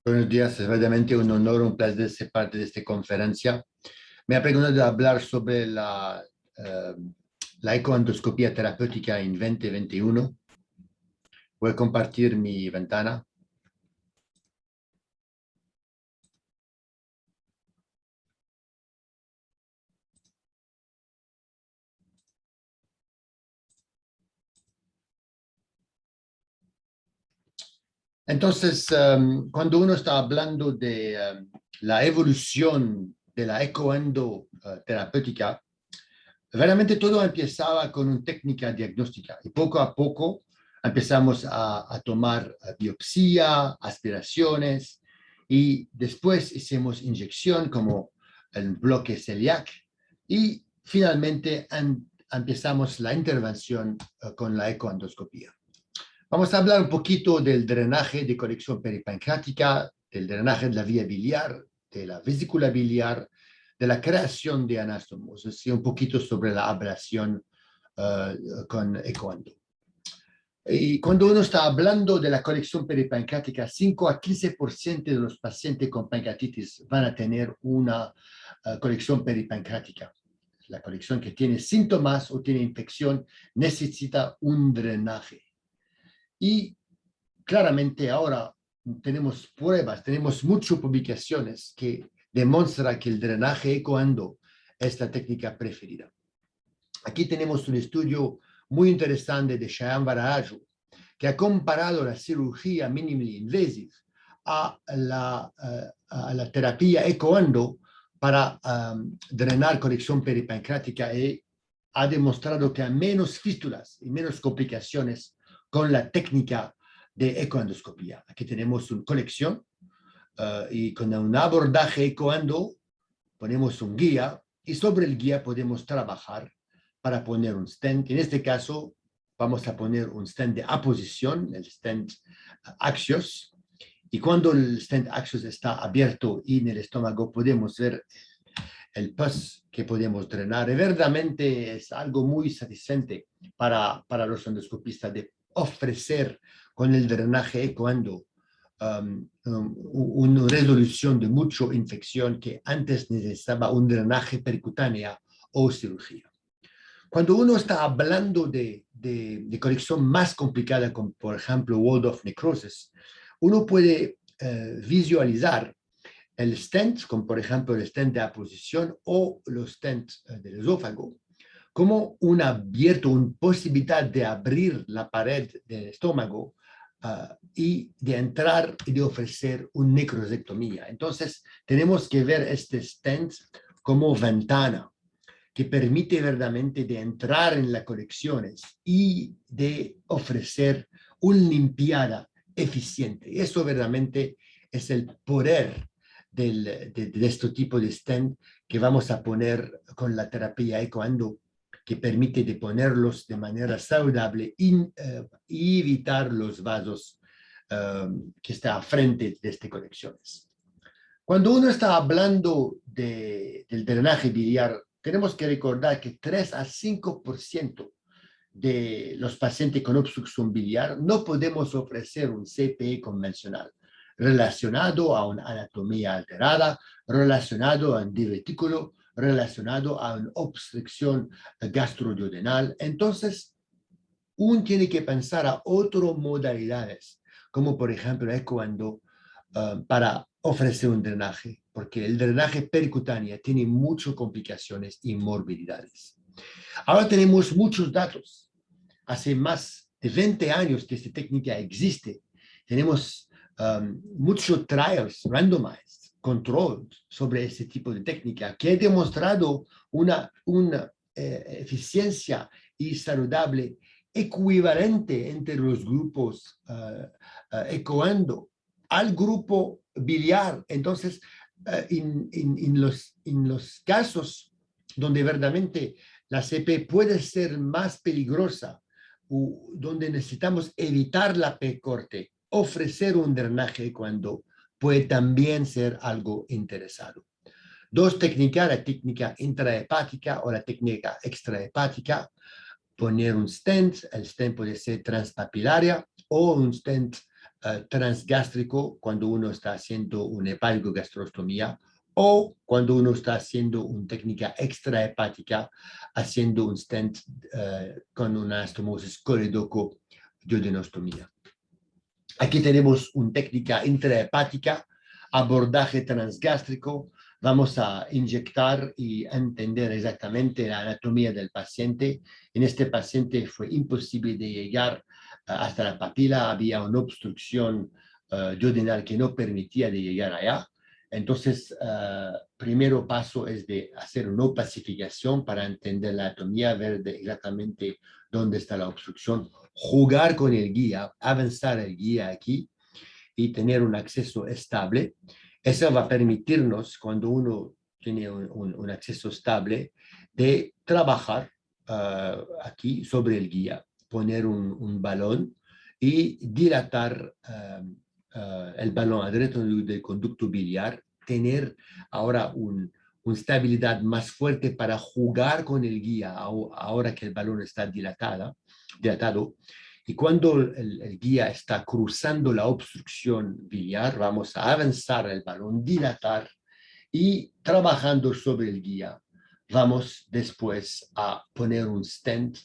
Buenos días, es verdaderamente un honor, un placer ser parte de esta conferencia. Me ha preguntado de hablar sobre la ecoendoscopía terapéutica en 2021. Voy a compartir mi ventana. Entonces, cuando uno está hablando de la evolución de la ecoendoterapéutica, realmente todo empezaba con una técnica diagnóstica y poco a poco empezamos a tomar biopsia, aspiraciones y después hicimos inyección como el bloque celiac y finalmente empezamos la intervención con la ecoendoscopía. Vamos a hablar un poquito del drenaje de colección peripancreática, del drenaje de la vía biliar, de la vesícula biliar, de la creación de anastomos, y un poquito sobre la ablación con ecoendo. Y cuando uno está hablando de la colección peripancreática, 5 a 15% de los pacientes con pancreatitis van a tener una colección peripancreática. La colección que tiene síntomas o tiene infección necesita un drenaje. Y claramente ahora tenemos pruebas, tenemos muchas publicaciones que demuestran que el drenaje ecoendo es la técnica preferida. Aquí tenemos un estudio muy interesante de Shayan Varaju, que ha comparado la cirugía minimally invasive a la terapia ecoendo para drenar colección peripancreática y ha demostrado que hay menos fístulas y menos complicaciones con la técnica de ecoendoscopía. Aquí tenemos una colección y con un abordaje ecoendo ponemos un guía y sobre el guía podemos trabajar para poner un stent. En este caso vamos a poner un stent de aposición, el stent Axios, y cuando el stent Axios está abierto y en el estómago podemos ver el pus que podemos drenar. Y verdaderamente es algo muy satisfactorio para los endoscopistas de ofrecer con el drenaje ecoendo una resolución de mucha infección que antes necesitaba un drenaje percutáneo o cirugía. Cuando uno está hablando de colección más complicada, como por ejemplo wall of necrosis, uno puede visualizar el stent, como por ejemplo el stent de aposición o los stents del esófago, como un abierto, una posibilidad de abrir la pared del estómago y de entrar y de ofrecer una necrosectomía. Entonces, tenemos que ver este stent como ventana que permite verdaderamente de entrar en las conexiones y de ofrecer una limpiada eficiente. Y eso verdaderamente es el poder de este tipo de stent que vamos a poner con la terapia ecoendo, que permite de ponerlos de manera saludable y evitar los vasos que están a frente de estas conexiones. Cuando uno está hablando del drenaje biliar, tenemos que recordar que 3 a 5% de los pacientes con obstrucción biliar no podemos ofrecer un CPE convencional relacionado a una anatomía alterada, relacionado a un divertículo, relacionado a una obstrucción gastroduodenal. Entonces, uno tiene que pensar a otras modalidades, como por ejemplo ecoendo, para ofrecer un drenaje, porque el drenaje percutáneo tiene muchas complicaciones y morbilidades. Ahora tenemos muchos datos. Hace más de 20 años que esta técnica existe. Tenemos muchos trials randomized, controlled sobre este tipo de técnica que ha demostrado una eficiencia y saludable equivalente entre los grupos ecoendo al grupo biliar. Entonces, en los casos donde verdaderamente la CP puede ser más peligrosa, o donde necesitamos evitar la P-corte, ofrecer un drenaje cuando puede también ser algo interesado. Dos técnicas, la técnica intrahepática o la técnica extrahepática. Poner un stent, el stent puede ser transpapilaria o un stent transgástrico cuando uno está haciendo una hepatogastrostomía o cuando uno está haciendo una técnica extrahepática, haciendo un stent con una anastomosis coridoco-duodenostomía. Aquí tenemos una técnica intrahepática, abordaje transgástrico. Vamos a inyectar y entender exactamente la anatomía del paciente. En este paciente fue imposible de llegar hasta la papila, había una obstrucción duodenal que no permitía de llegar allá. Entonces, primero paso es de hacer una opacificación para entender la anatomía, ver exactamente dónde está la obstrucción, jugar con el guía, avanzar el guía aquí y tener un acceso estable. Eso va a permitirnos, cuando uno tiene un acceso estable, de trabajar aquí sobre el guía, poner un balón y dilatar el balón adentro del conducto biliar, tener ahora una estabilidad más fuerte para jugar con el guía ahora que el balón está dilatado. Y cuando el guía está cruzando la obstrucción biliar, vamos a avanzar el balón, dilatar y trabajando sobre el guía, vamos después a poner un stent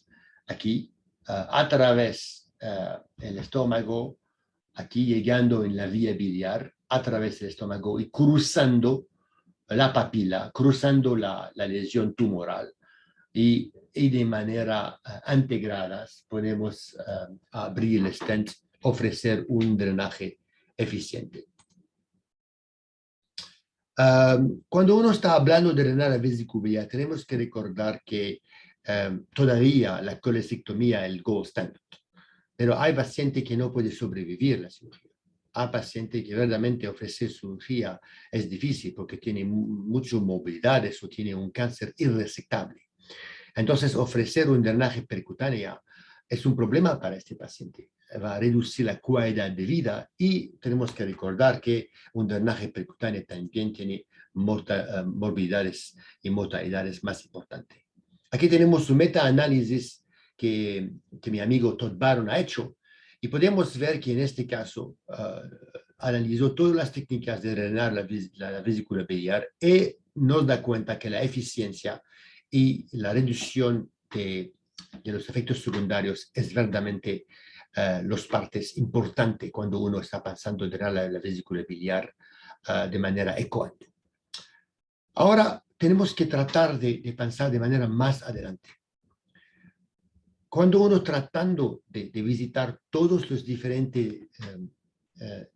aquí a través del estómago, aquí llegando en la vía biliar, a través del estómago y cruzando la papila, cruzando la lesión tumoral. Y de manera integradas podemos abrir el stent, ofrecer un drenaje eficiente. Cuando uno está hablando de drenar la vesícula, tenemos que recordar que todavía la colecistectomía es el gold standard, pero hay pacientes que no pueden sobrevivir a la cirugía. Hay pacientes que verdaderamente ofrecer cirugía es difícil porque tienen muchas movilidades o tienen un cáncer irresectable. Entonces, ofrecer un drenaje percutáneo es un problema para este paciente. Va a reducir la calidad de vida y tenemos que recordar que un drenaje percutáneo también tiene morbidades y mortalidades más importantes. Aquí tenemos un meta-análisis que mi amigo Todd Baron ha hecho y podemos ver que en este caso analizó todas las técnicas de drenar la vesícula biliar y nos da cuenta que la eficiencia y la reducción de los efectos secundarios es verdaderamente los partes importantes cuando uno está pensando en drenar la vesícula biliar de manera ecoante. Ahora tenemos que tratar de pensar de manera más adelante. Cuando uno tratando de visitar todos los diferentes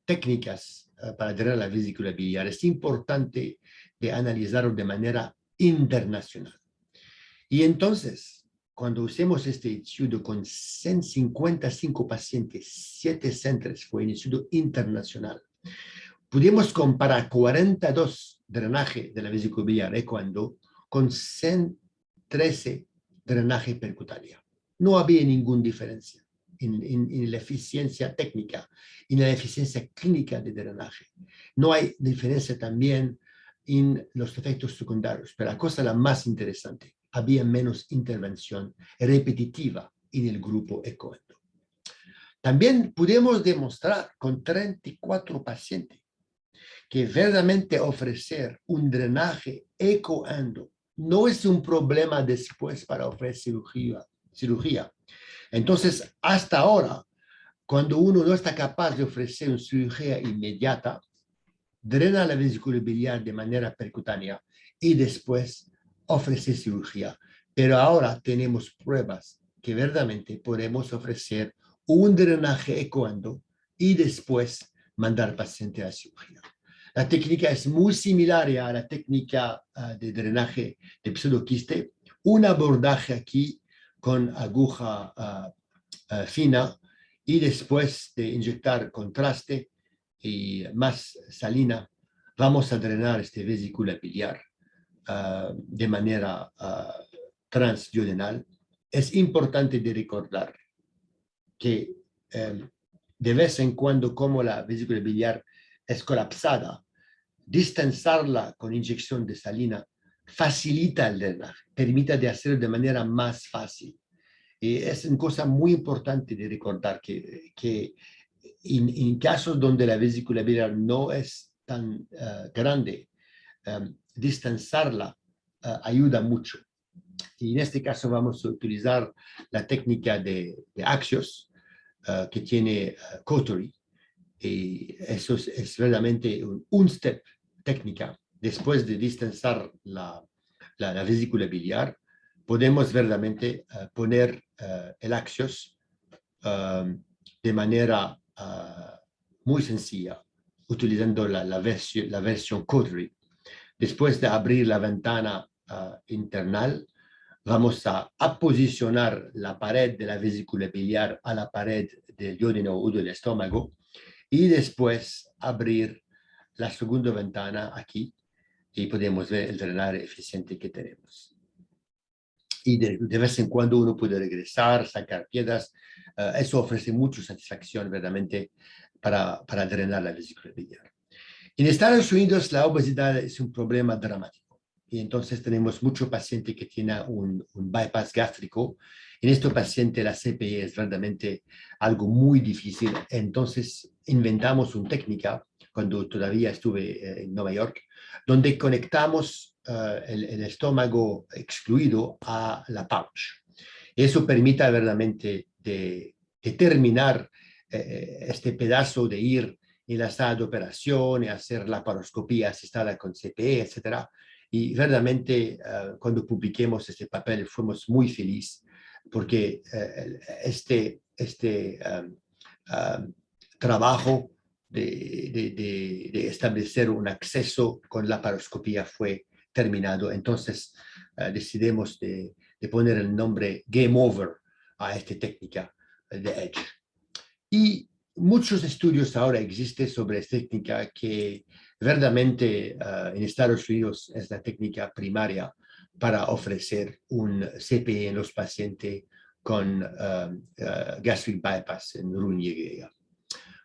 técnicas para drenar la vesícula biliar, es importante de analizarlo de manera internacional. Y entonces, cuando usemos este estudio con 155 pacientes, 7 centros, fue un estudio internacional, pudimos comparar 42 drenaje de la vesícula biliar ecoando con 113 drenaje percutáneo. No había ninguna diferencia en la eficiencia técnica y en la eficiencia clínica de drenaje. No hay diferencia también en los efectos secundarios, pero la cosa la más interesante, había menos intervención repetitiva en el grupo ecoendo. También pudimos demostrar con 34 pacientes que verdaderamente ofrecer un drenaje ecoendo no es un problema después para ofrecer cirugía. Entonces, hasta ahora, cuando uno no está capaz de ofrecer una cirugía inmediata, drena la vesícula biliar de manera percutánea y después ofrece cirugía. Pero ahora tenemos pruebas que verdaderamente podemos ofrecer un drenaje ecoendo y después mandar paciente a cirugía. La técnica es muy similar a la técnica de drenaje de pseudoquiste. Un abordaje aquí con aguja fina y después de inyectar contraste y más salina, vamos a drenar esta vesícula biliar de manera transduodenal. Es importante de recordar que de vez en cuando, como la vesícula biliar es colapsada, distensarla con inyección de salina facilita el drenaje, permite de hacerlo de manera más fácil. Y es una cosa muy importante de recordar que en casos donde la vesícula biliar no es tan grande, distanciarla ayuda mucho. Y en este caso vamos a utilizar la técnica de Axios, que tiene Cautery. Y eso es realmente un step técnica. Después de distanciar la vesícula biliar, podemos verdaderamente poner el Axios de manera muy sencilla, utilizando la versión Cautery. Después de abrir la ventana internal, vamos a aposicionar la pared de la vesícula biliar a la pared del duodeno o del estómago y después abrir la segunda ventana aquí y podemos ver el drenaje eficiente que tenemos. Y de vez en cuando uno puede regresar, sacar piedras. Eso ofrece mucha satisfacción verdaderamente para drenar la vesícula biliar. En Estados Unidos la obesidad es un problema dramático y entonces tenemos muchos pacientes que tienen un bypass gástrico. En este paciente la CPE es verdaderamente algo muy difícil. Entonces inventamos una técnica cuando todavía estuve en Nueva York, donde conectamos el estómago excluido a la pouch. Eso permite verdaderamente de terminar este pedazo de ir en la sala de operación y hacer la laparoscopía asistada con CPE, etc. Y verdaderamente cuando publiquemos este papel fuimos muy felices porque este trabajo de establecer un acceso con la laparoscopía fue terminado. Entonces decidimos de poner el nombre Game Over a esta técnica de Edge. Y muchos estudios ahora existen sobre esta técnica que verdaderamente en Estados Unidos es la técnica primaria para ofrecer un CPE en los pacientes con gastric bypass en RUN-Y.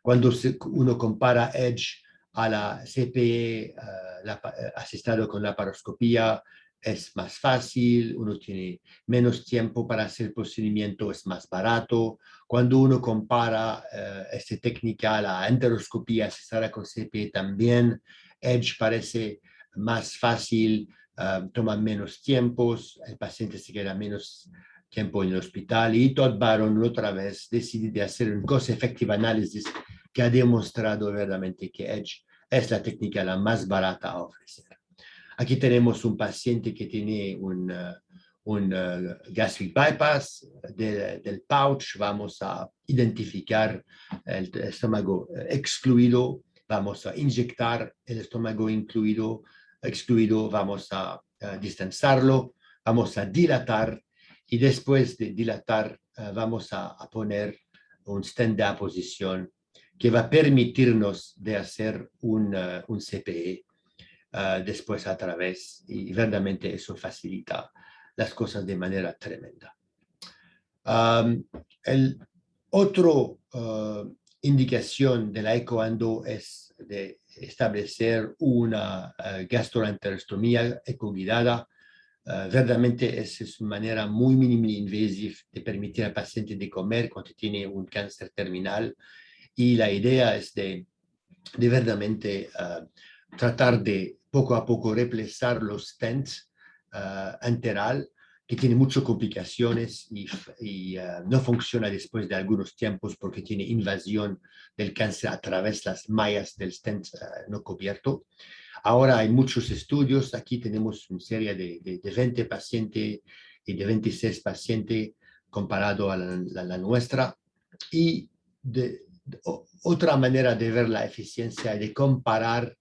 Cuando uno compara Edge a la CPE asistado con la laparoscopía, es más fácil, uno tiene menos tiempo para hacer el procedimiento, es más barato. Cuando uno compara esta técnica a la enteroscopía asistada con CPE también, Edge parece más fácil, toma menos tiempos, el paciente se queda menos tiempo en el hospital y Todd Baron otra vez decide hacer un cost-effective analysis que ha demostrado verdaderamente que Edge es la técnica la más barata a ofrecer. Aquí tenemos un paciente que tiene un gastric bypass del pouch. Vamos a identificar el estómago excluido, vamos a inyectar el estómago excluido, vamos a distanciarlo, vamos a dilatar y después de dilatar vamos a poner un stent de aposición que va a permitirnos de hacer un CPE después a través, y verdaderamente eso facilita las cosas de manera tremenda. El otro indicación de la ecoando es de establecer una gastroenterostomía ecoguiada. Verdaderamente es una manera muy minimally invasiva de permitir al paciente de comer cuando tiene un cáncer terminal y la idea es de verdaderamente tratar de poco a poco reemplazar los stents enteral, que tiene muchas complicaciones y no funciona después de algunos tiempos porque tiene invasión del cáncer a través de las mallas del stent no cubierto. Ahora hay muchos estudios, aquí tenemos una serie de 20 pacientes y de 26 pacientes comparado a la nuestra y otra manera de ver la eficiencia y de comparar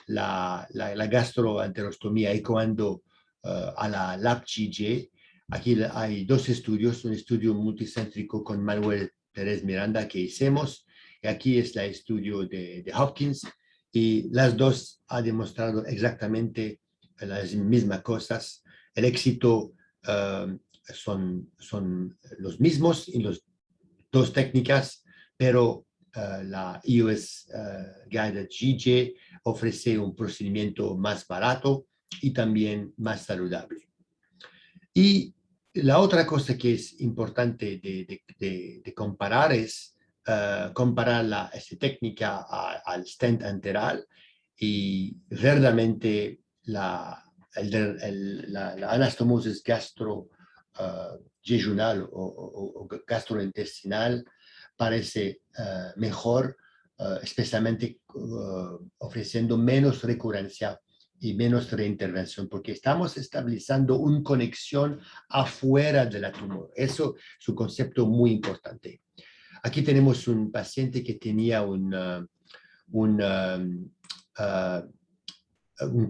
la gastroenterostomía ecoando a la LAP-GJ. Aquí hay dos estudios, un estudio multicéntrico con Manuel Pérez Miranda que hicimos, y aquí es el estudio de Hopkins, y las dos han demostrado exactamente las mismas cosas. El éxito son los mismos en las dos técnicas, pero la EOS Guided GJ ofrece un procedimiento más barato y también más saludable. Y la otra cosa que es importante de comparar es comparar esta técnica al stent enteral y verdaderamente la anastomosis gastro-jejunal o gastrointestinal parece mejor, especialmente ofreciendo menos recurrencia y menos reintervención, porque estamos estabilizando una conexión afuera de la tumor. Eso es un concepto muy importante. Aquí tenemos un paciente que tenía un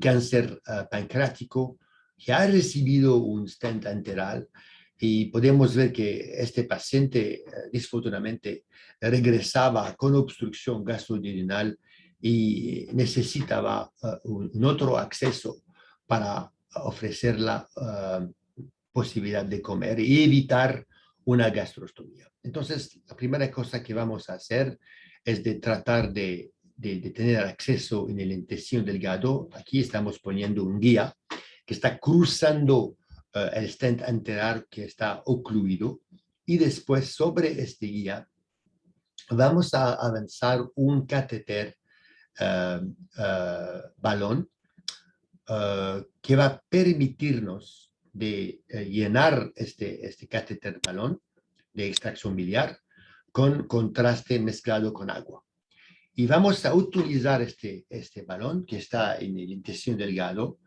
cáncer pancreático, que ha recibido un stent enteral y podemos ver que este paciente disfortunadamente regresaba con obstrucción gastrointestinal y necesitaba un otro acceso para ofrecer la posibilidad de comer y evitar una gastrostomía. Entonces, la primera cosa que vamos a hacer es de tratar de tener acceso en el intestino delgado. Aquí estamos poniendo un guía que está cruzando el stent enteral que está ocluido y después sobre este guía vamos a avanzar un catéter balón que va a permitirnos de llenar este catéter balón de extracción biliar con contraste mezclado con agua. Y vamos a utilizar este balón que está en el intestino delgado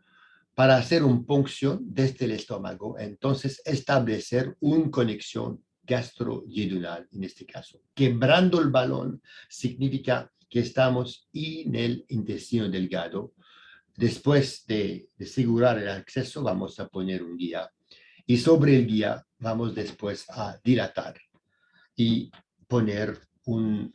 para hacer una punción desde el estómago, entonces establecer una conexión gastro-jejunal en este caso. Quebrando el balón significa que estamos en el intestino delgado. Después de asegurar el acceso, vamos a poner un guía. Y sobre el guía vamos después a dilatar y poner un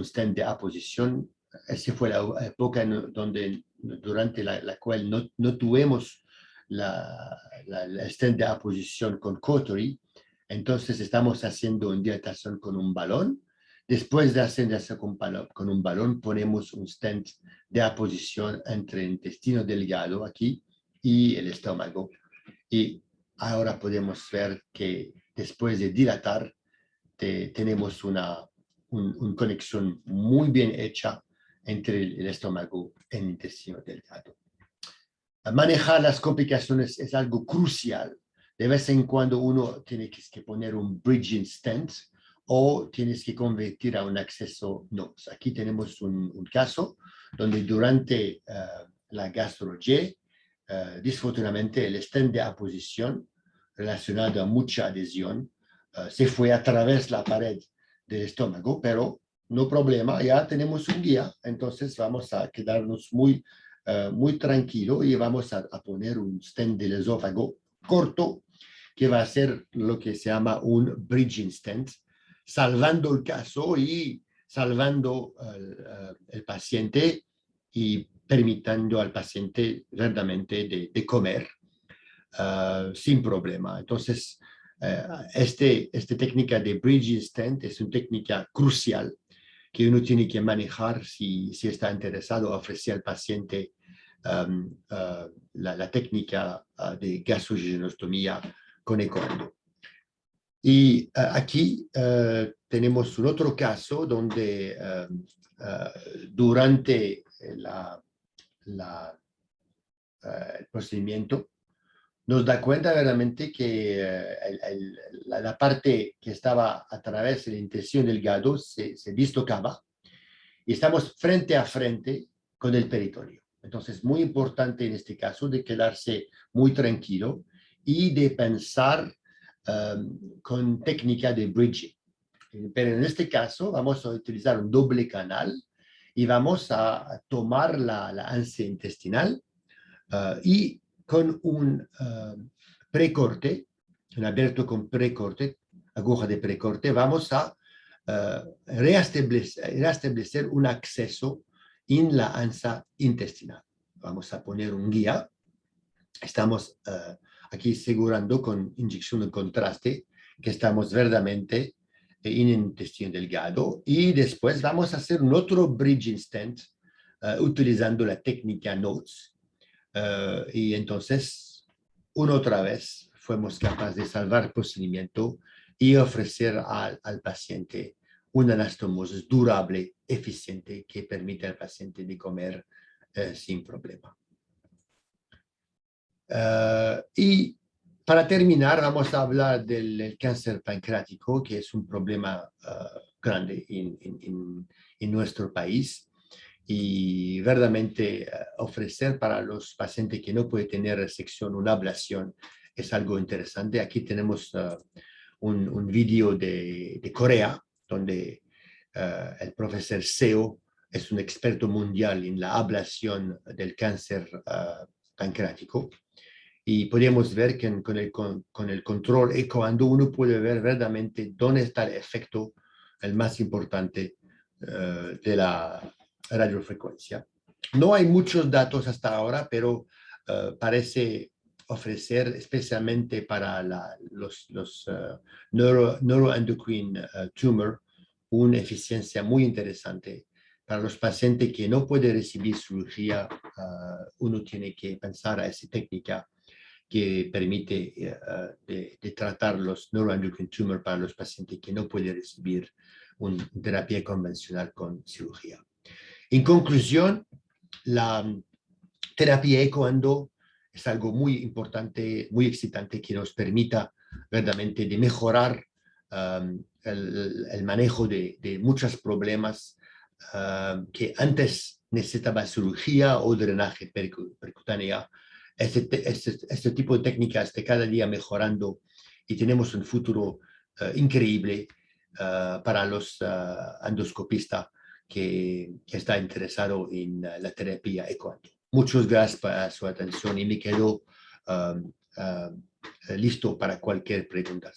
stent de aposición. Esa fue la época durante la cual no tuvimos el stent de aposición con cautery. Entonces estamos haciendo una dilatación con un balón. Después de hacer eso con un balón, ponemos un stent de aposición entre el intestino delgado aquí y el estómago. Y ahora podemos ver que después de dilatar, tenemos una conexión muy bien hecha entre el estómago y el intestino delgado. Manejar las complicaciones es algo crucial. De vez en cuando uno tiene que poner un bridging stent o tienes que convertir a un acceso NOTS. Aquí tenemos un caso donde durante la gastro-G, disfortunadamente el stent de aposición relacionado a mucha adhesión se fue a través de la pared del estómago, pero no problema, ya tenemos un guía, entonces vamos a quedarnos muy tranquilo y vamos a poner un stent del esófago corto que va a ser lo que se llama un bridging stent, salvando el caso y salvando el paciente y permitiendo al paciente verdaderamente de comer sin problema. Entonces, esta técnica de bridging stent es una técnica crucial que uno tiene que manejar si está interesado en ofrecer al paciente la técnica de gastrojejunostomía con ecoendo. Y aquí tenemos un otro caso donde durante el procedimiento nos da cuenta realmente que la parte que estaba a través del intestino delgado se dislocaba y estamos frente a frente con el peritoneo. Entonces, muy importante en este caso de quedarse muy tranquilo y de pensar con técnica de bridging. Pero en este caso vamos a utilizar un doble canal y vamos a tomar la ansia intestinal y con un precorte, un abierto con precorte, aguja de precorte, vamos a reestablecer un acceso en la ansa intestinal. Vamos a poner un guía. Estamos aquí asegurando con inyección de contraste que estamos verdaderamente en el intestino delgado y después vamos a hacer un otro bridging stent utilizando la técnica NOTS. Y entonces, una otra vez, fuimos capaces de salvar el procedimiento y ofrecer al paciente una anastomosis durable, eficiente, que permite al paciente de comer sin problema. Y para terminar, vamos a hablar del cáncer pancreático, que es un problema grande en nuestro país. Y verdaderamente ofrecer para los pacientes que no pueden tener resección una ablación es algo interesante. Aquí tenemos un video de Corea, donde el profesor Seo es un experto mundial en la ablación del cáncer pancreático. Y podemos ver que con el control ecoando uno puede ver verdaderamente dónde está el efecto, el más importante de la radiofrecuencia. No hay muchos datos hasta ahora, pero parece ofrecer especialmente para los neuroendocrine tumor una eficiencia muy interesante. Para los pacientes que no pueden recibir cirugía, uno tiene que pensar a esa técnica que permite de tratar los neuroendocrine tumor para los pacientes que no pueden recibir una terapia convencional con cirugía. En conclusión, la terapia ecoendo es algo muy importante, muy excitante, que nos permita verdaderamente de mejorar el manejo de muchos problemas que antes necesitaba cirugía o drenaje percutáneo. Este tipo de técnicas de cada día mejorando y tenemos un futuro increíble para los endoscopistas que está interesado en la terapia ecoendo. Muchas gracias por su atención y me quedo listo para cualquier pregunta.